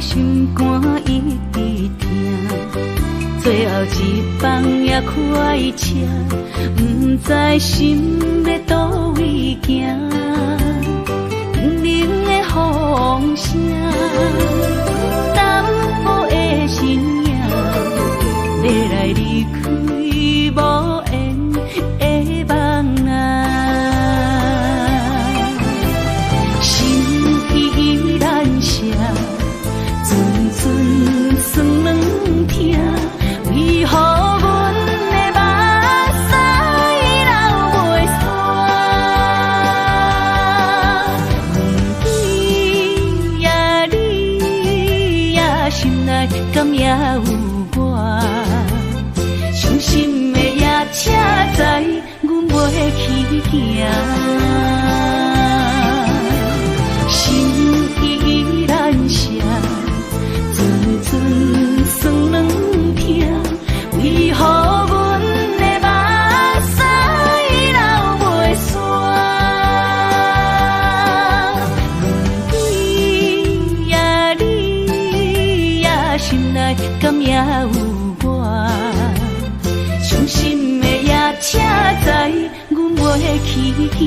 心肝一直疼，最后一放也开车，不知心要倒位行。冷冷的风声，淡薄的身影，要来离开无缘的梦啊，心依然舍。阵酸软痛，为何阮的目屎流袂煞？问你呀，你呀，心内敢也有我？伤心的夜车载，阮袂去行。心依然舍。阵酸软痛，为何阮的目屎流袂煞？问你呀，你呀，心内敢也有我？伤心的夜车载，阮袂去行。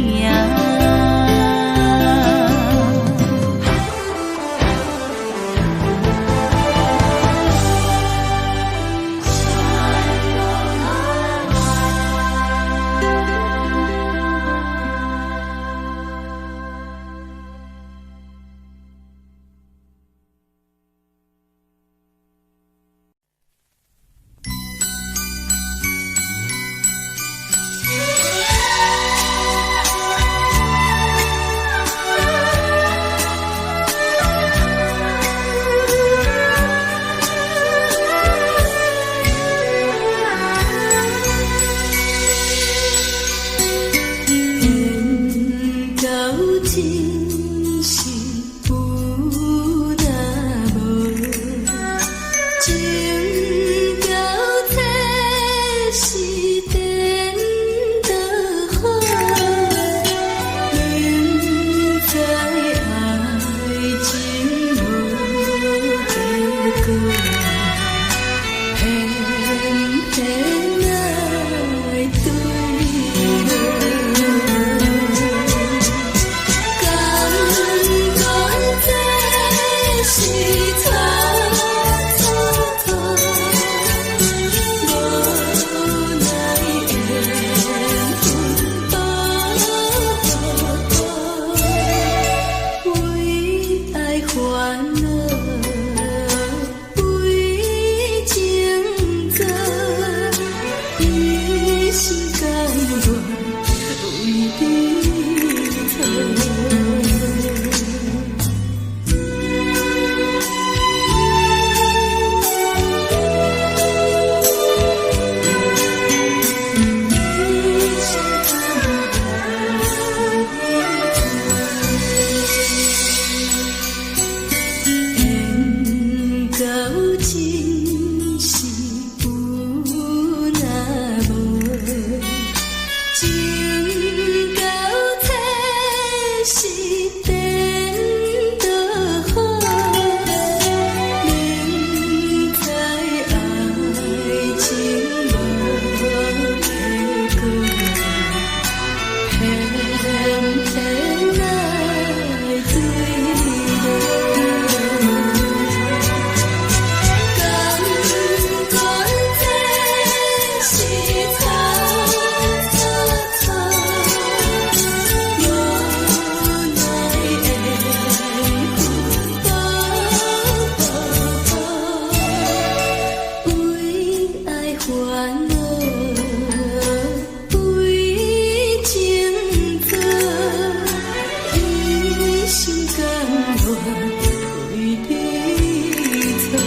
烦恼为情做，一心甘愿为你错。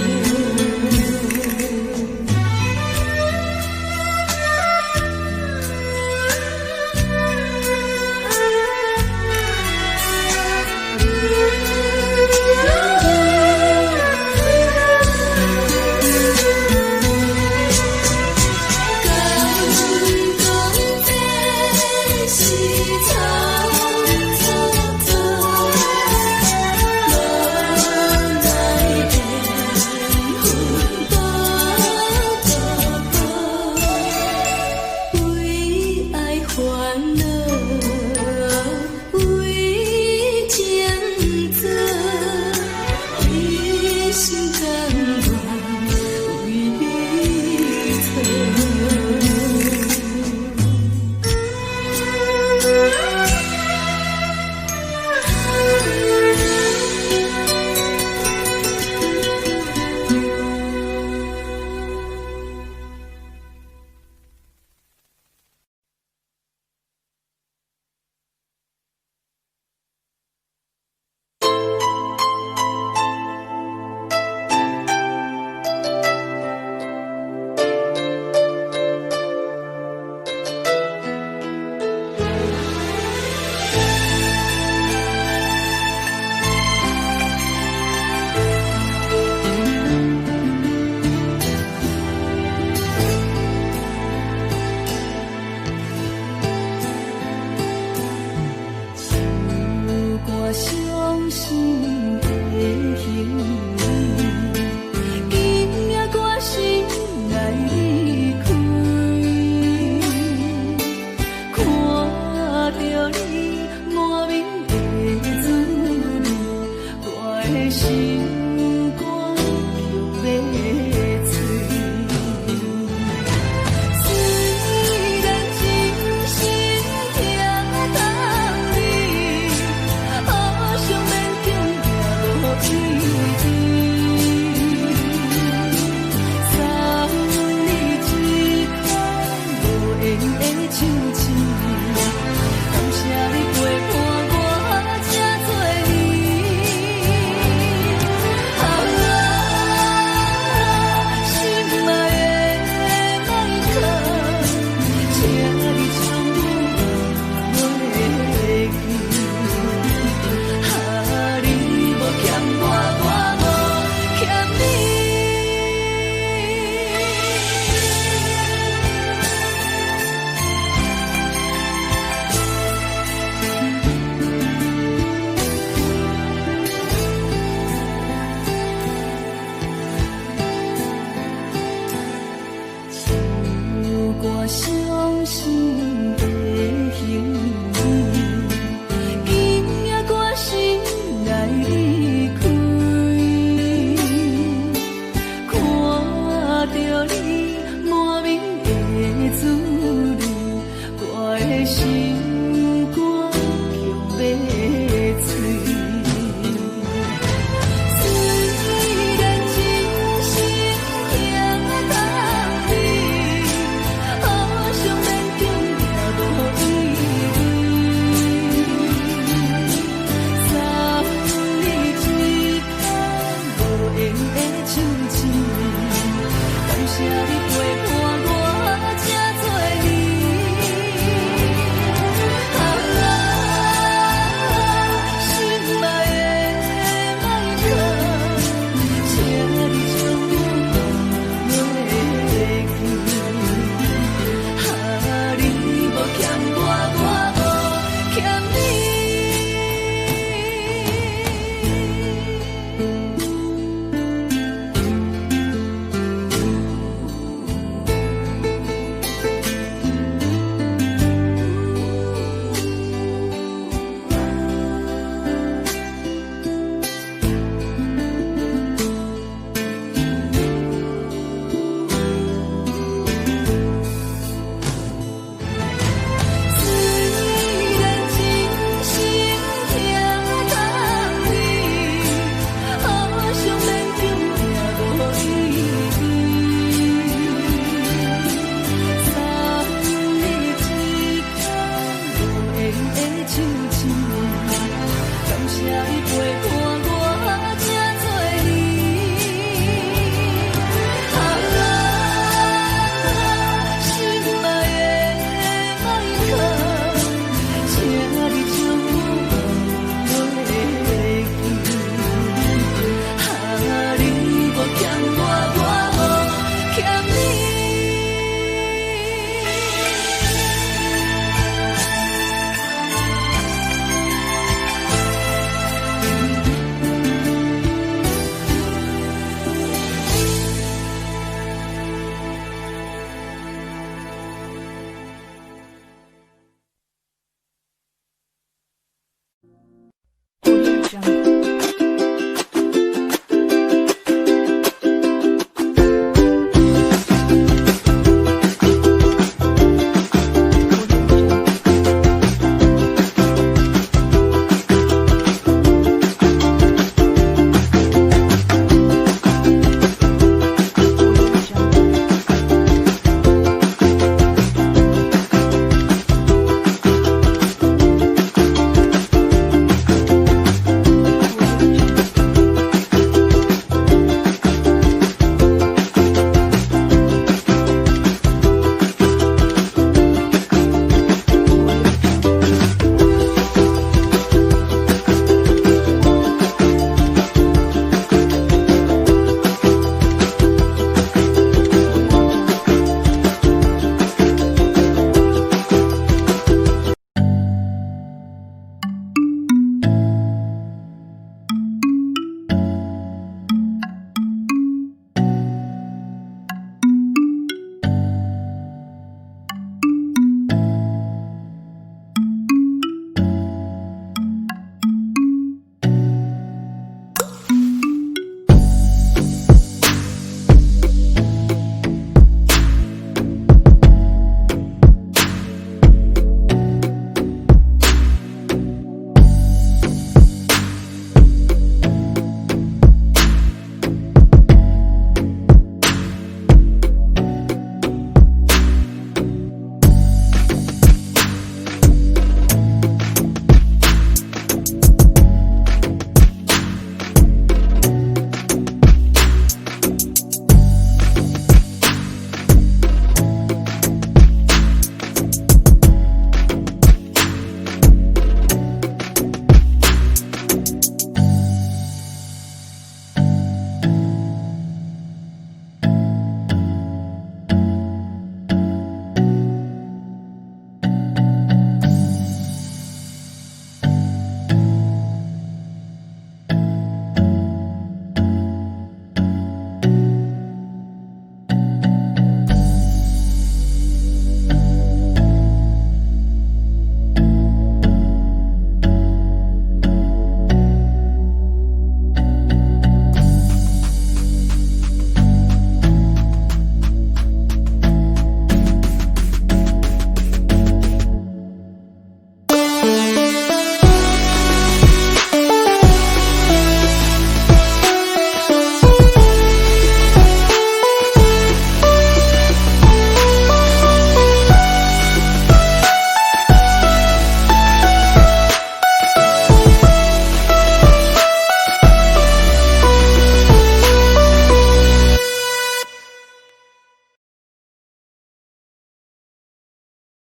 这里